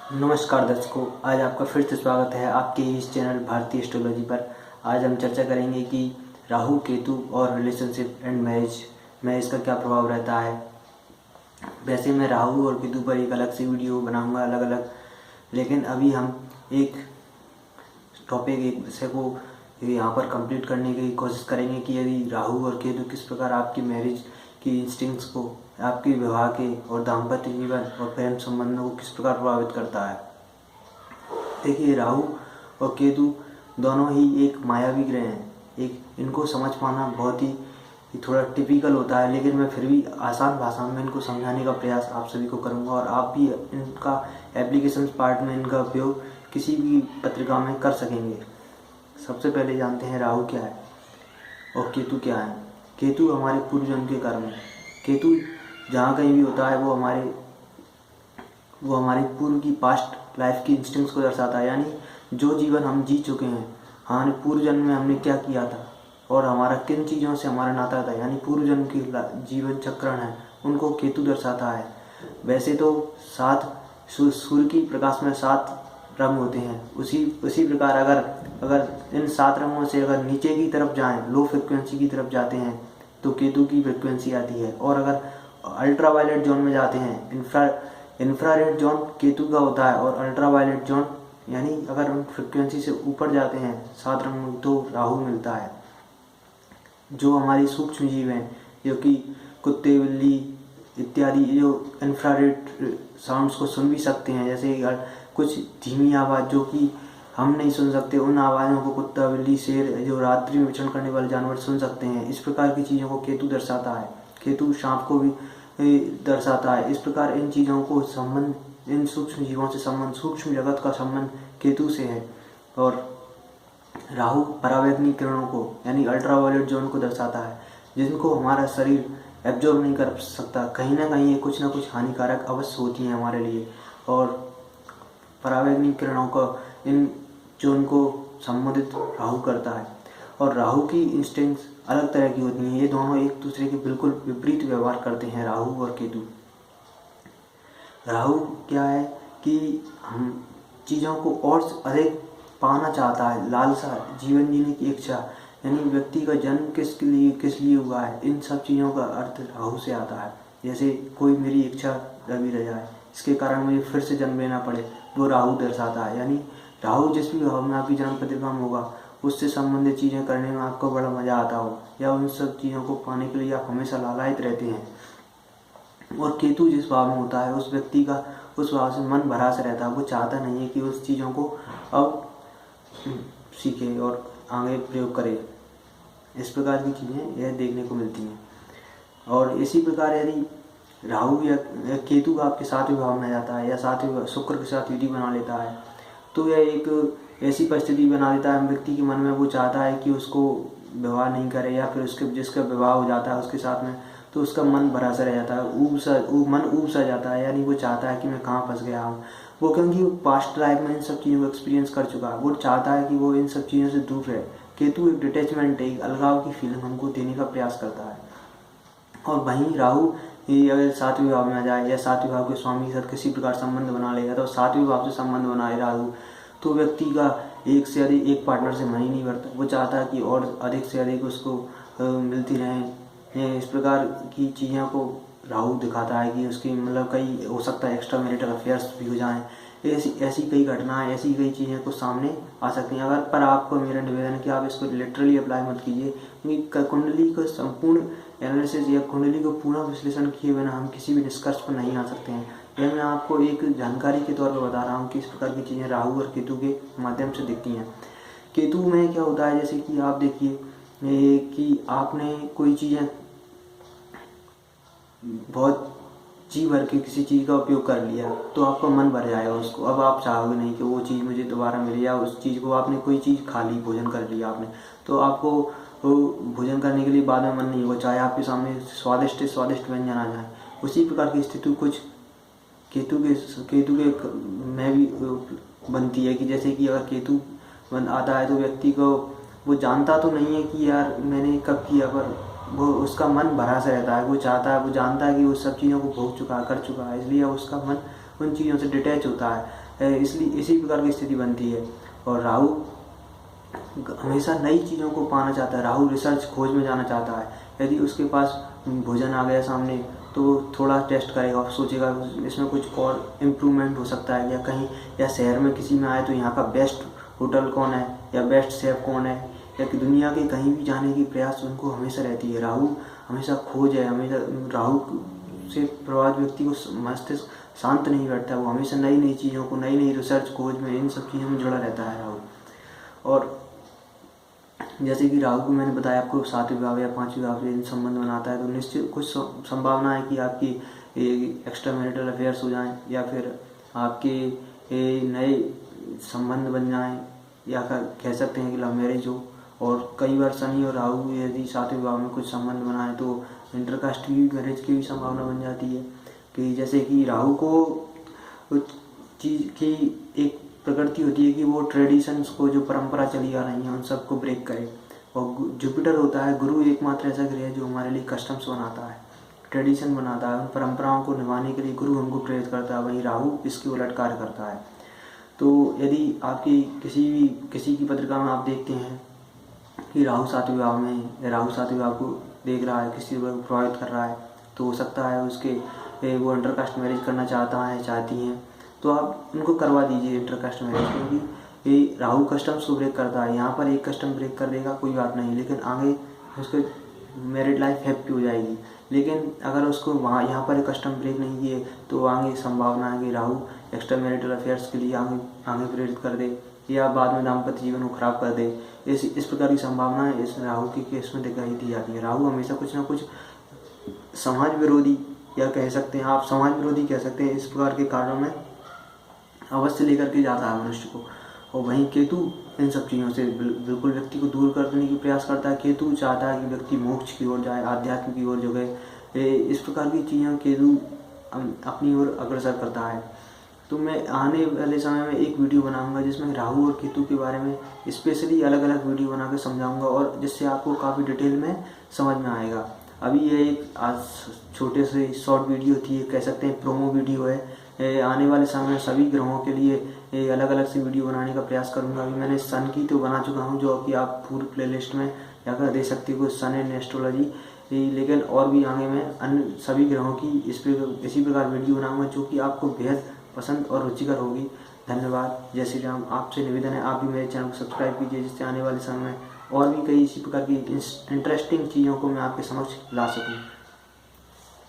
नमस्कार दर्शकों, आज आपका फिर से स्वागत है आपके इस चैनल भारतीय एस्ट्रोलॉजी पर। आज हम चर्चा करेंगे कि राहु केतु और रिलेशनशिप एंड मैरिज का क्या प्रभाव रहता है। वैसे मैं राहु और केतु पर एक अलग से वीडियो बनाऊंगा अलग अलग, लेकिन अभी हम एक विषय को यहाँ पर कंप्लीट करने की कोशिश करेंगे कि यदि राहु और केतु किस प्रकार आपकी मैरिज की इंस्टिंक्ट्स को, आपके विवाह के और दाम्पत्य जीवन और प्रेम संबंधों को किस प्रकार प्रभावित करता है। देखिए, राहु और केतु दोनों ही एक मायावी ग्रह हैं। इनको समझ पाना बहुत ही थोड़ा टिपिकल होता है, लेकिन मैं फिर भी आसान भाषा में इनको समझाने का प्रयास आप सभी को करूंगा और आप भी इनका एप्लीकेशन पार्ट में इनका उपयोग किसी भी पत्रिका में कर सकेंगे। सबसे पहले जानते हैं राहु क्या है और केतु क्या है। केतु हमारे पूर्व जन्म के कर्म है। केतु जहाँ कहीं भी होता है वो हमारी पूर्व की पास्ट लाइफ की इंस्टिंक्ट्स को दर्शाता है, यानी जो जीवन हम जी चुके हैं, हमारे पूर्व जन्म में हमने क्या किया था और हमारा किन चीज़ों से हमारा नाता था, यानी पूर्व जन्म की जीवन चक्रण है, उनको केतु दर्शाता है। वैसे तो सूर्य की प्रकाश में 7 रंग होते हैं। उसी प्रकार अगर इन 7 रंगों से अगर नीचे की तरफ जाएं, लो फ्रिक्वेंसी की तरफ जाते हैं तो केतु की फ्रिक्वेंसी आती है, और अगर अल्ट्रावायलेट जोन में जाते हैं, इंफ्रारेड जोन केतु का होता है, और अल्ट्रावायलेट जोन यानी अगर हम फ्रिक्वेंसी से ऊपर जाते हैं 7 रंग में तो राहु मिलता है। जो हमारी सूक्ष्म जीव हैं, जो कि कुत्ते, बिल्ली इत्यादि, जो इंफ्रारेड साउंड्स को सुन भी सकते हैं, जैसे कुछ धीमी आवाज़ जो कि हम नहीं सुन सकते, उन आवाज़ों को कुत्ता, बिल्ली, शेर, जो रात्रि में विचरण करने वाले जानवर सुन सकते हैं। इस प्रकार की चीज़ों को केतु दर्शाता है। केतु सांप को भी दर्शाता है। इस प्रकार इन चीज़ों को संबंध, इन सूक्ष्म जीवों से संबंध, सूक्ष्म जगत का संबंध केतु से है। और राहु परावैंगनिक किरणों को यानी अल्ट्रावायलेट जोन को दर्शाता है, जिनको हमारा शरीर एब्जॉर्ब नहीं कर सकता। कहीं ना कहीं ये कुछ ना कुछ हानिकारक अवश्य होती हैं हमारे लिए, और परावैंगनिक किरणों को, इन जोन को संबोधित राहु करता है। और राहु की इंस्टिंक्ट्स अलग तरह की होती हैं। ये दोनों एक दूसरे के बिल्कुल विपरीत व्यवहार करते हैं, राहु और केतु। राहु क्या है कि हम चीज़ों को और अधिक पाना चाहता है, लालसा, जीवन जीने की इच्छा, यानी व्यक्ति का जन्म किस लिए हुआ है, इन सब चीज़ों का अर्थ राहु से आता है। जैसे कोई मेरी इच्छा रवि रजा है, इसके कारण मुझे फिर से जन्म लेना पड़े, वो राहु दर्शाता है। यानी राहु जिस भी भाव में आपकी जन्म पत्रिका में होगा, उससे संबंधित चीज़ें करने में आपको बड़ा मज़ा आता हो, या उन सब चीज़ों को पाने के लिए आप हमेशा लालायित रहते हैं। और केतु जिस भाव में होता है, उस व्यक्ति का उस भाव से मन भरा से रहता है। वो चाहता नहीं है कि उस चीज़ों को अब सीखे और आगे प्रयोग करे। इस प्रकार की चीज़ें यह देखने को मिलती हैं। और इसी प्रकार यदि राहु या केतु आपके 7वें भाव में जाता है, या 7वें शुक्र के साथ युति बना लेता है, तो यह एक ऐसी परिस्थिति बना देता है व्यक्ति के मन में। वो चाहता है कि उसको विवाह नहीं करे, या फिर जिसका विवाह हो जाता है उसके साथ में, तो उसका मन भरा सा रह जाता है, मन ऊब सा जाता है। यानी वो चाहता है कि मैं कहाँ फंस गया हूँ। वो क्योंकि वो पास्ट लाइफ में इन सब चीज़ों को एक्सपीरियंस कर चुका है, वो चाहता है कि वो इन सब चीज़ों से दूर रहे। केतु एक डिटैचमेंट, एक अलगाव की फीलिंग हमको देने का प्रयास करता है। और वहीं राहु अगर 7वें भाव में आ जाए, या 7वें भाव के स्वामी के साथ किसी प्रकार संबंध बना लेगा, तो 7वें भाव से संबंध बनाए राहु, तो व्यक्ति का एक से अधिक, एक पार्टनर से मन ही नहीं भरता। वो चाहता है कि और अधिक से अधिक उसको मिलती रहें। इस प्रकार की चीज़ों को राहु दिखाता है कि उसकी मतलब कई हो सकता है एक्स्ट्रा मैरिटल अफेयर्स भी हो जाएं। ऐसी कई घटनाएं, ऐसी कई चीज़ें को सामने आ सकती हैं। पर आपको मेरा निवेदन है कि आप इसको लिटरली अप्लाई मत कीजिए, क्योंकि कुंडली का संपूर्ण एनालिसिस या कुंडली को पूरा विश्लेषण किए बिना हम किसी भी निष्कर्ष पर नहीं आ सकते हैं। यह मैं आपको एक जानकारी के तौर पर बता रहा हूँ कि इस प्रकार की चीज़ें राहु और केतु के माध्यम से दिखती हैं। केतु में क्या होता है, जैसे कि आप देखिए कि आपने कोई चीज़ें बहुत जी भर के किसी चीज़ का उपयोग कर लिया, तो आपका मन भर जाएगा उसको। अब आप चाहोगे नहीं कि वो चीज़ मुझे दोबारा मिले, या उस चीज़ को आपने कोई चीज़ खा ली, भोजन कर लिया आपने, तो आपको भोजन करने के लिए बाद में मन नहीं होगा, चाहे आपके सामने स्वादिष्ट व्यंजन आ जाए। उसी प्रकार की स्थिति कुछ केतु के में भी बनती है, कि जैसे कि अगर केतु आता है तो व्यक्ति को, वो जानता तो नहीं है कि यार मैंने कब किया, पर वो उसका मन भरा सा रहता है। वो चाहता है, वो जानता है कि वो सब चीज़ों को भोग चुका, कर चुका है, इसलिए उसका मन उन चीज़ों से डिटैच होता है। इसलिए इसी प्रकार की स्थिति बनती है। और राहु हमेशा नई चीज़ों को पाना चाहता है। राहु रिसर्च खोज में जाना चाहता है। यदि उसके पास भोजन आ गया सामने तो थोड़ा टेस्ट करेगा और सोचेगा इसमें कुछ और इम्प्रूवमेंट हो सकता है, या कहीं या शहर में किसी में आए तो यहाँ का बेस्ट होटल कौन है या बेस्ट शेफ कौन है, या कि दुनिया के कहीं भी जाने की प्रयास उनको हमेशा रहती है। राहु हमेशा खोज है, हमेशा राहु से प्रभावित व्यक्ति को मस्तिष्क शांत नहीं बैठता। वो हमेशा नई नई चीज़ों को, नई नई रिसर्च खोज में, इन सब चीज़ों में जुड़ा रहता है राहु। और जैसे कि राहु को मैंने बताया आपको 7वें भाव या 5वें भाव से इन संबंध बनाता है, तो निश्चित कुछ संभावना है कि आपकी एक्स्ट्रा मैरिटल अफेयर्स हो जाएं, या फिर आपके नए संबंध बन जाएं, या कह सकते हैं कि लव मैरिज हो। और कई बार शनि और राहु यदि 7वें भाव में कुछ संबंध बनाए तो इंटरकास्ट की मैरिज की भी संभावना बन जाती है। कि जैसे कि राहु को चीज़ की एक प्रकृति होती है कि वो ट्रेडिशंस को, जो परंपरा चली आ रही है उन सबको ब्रेक करे। और जुपिटर होता है, गुरु एकमात्र ऐसा ग्रह है जो हमारे लिए कस्टम्स बनाता है, ट्रेडिशन बनाता है, उन परंपराओं को निभाने के लिए गुरु हमको प्रेरित करता है। वहीं राहु इसके उलट कार्य करता है। तो यदि आपकी किसी की पत्रिका में आप देखते हैं कि राहु 7वें भाव में है, राहु 7वें भाव को देख रहा है, किसी को प्रभावित कर रहा है, तो हो सकता है उसके वो इंटरकास्ट मैरिज करना चाहती हैं, तो आप उनको करवा दीजिए इंटरकास्ट मैरिज, क्योंकि ये राहु कस्टम्स को ब्रेक करता है। यहाँ पर एक कस्टम ब्रेक कर देगा कोई बात नहीं, लेकिन आगे उसके मैरिड लाइफ हैप्पी हो जाएगी। लेकिन अगर उसको यहाँ पर एक कस्टम ब्रेक नहीं किए तो आगे संभावना है कि राहु एक्स्ट्रा मैरिटल अफेयर्स के लिए आगे प्रेरित कर दे, या बाद में दाम्पत्य जीवन को खराब कर दे। इस प्रकार की संभावना इस राहु के केस में दिखाई दी जाती है। राहु हमेशा कुछ ना कुछ समाज विरोधी, या कह सकते हैं आप समाज विरोधी कह सकते हैं, इस प्रकार के कार्यों में अवश्य लेकर के जाता है मनुष्य को। और वहीं केतु इन सब चीज़ों से बिल्कुल व्यक्ति को दूर करने की प्रयास करता है। केतु चाहता है कि व्यक्ति मोक्ष की ओर जाए, आध्यात्म की ओर जगह, इस प्रकार की चीज़ों केतु अपनी ओर अग्रसर करता है। तो मैं आने वाले समय में एक वीडियो बनाऊंगा जिसमें राहु और केतु के बारे में स्पेशली अलग अलग वीडियो बना के समझाऊंगा, और जिससे आपको काफ़ी डिटेल में समझ में आएगा। अभी ये एक आज छोटे से शॉर्ट वीडियो थी, कह सकते हैं प्रोमो वीडियो है। आने वाले समय में सभी ग्रहों के लिए अलग अलग से वीडियो बनाने का प्रयास करूंगा। अभी मैंने सन की तो बना चुका हूं, जो कि आप पूरी प्लेलिस्ट में जाकर दे सकते हो, सन एंड एस्ट्रोलॉजी। लेकिन और भी आगे मैं अन्य सभी ग्रहों की इसी प्रकार वीडियो बनाऊंगा जो कि आपको बेहद पसंद और रुचिकर होगी। धन्यवाद। जय श्री राम। आपसे निवेदन है आप भी मेरे चैनल को सब्सक्राइब कीजिए, जिससे आने वाले समय में और भी कई इसी प्रकार की इंटरेस्टिंग चीज़ों को मैं आपके समक्ष ला सकूँ।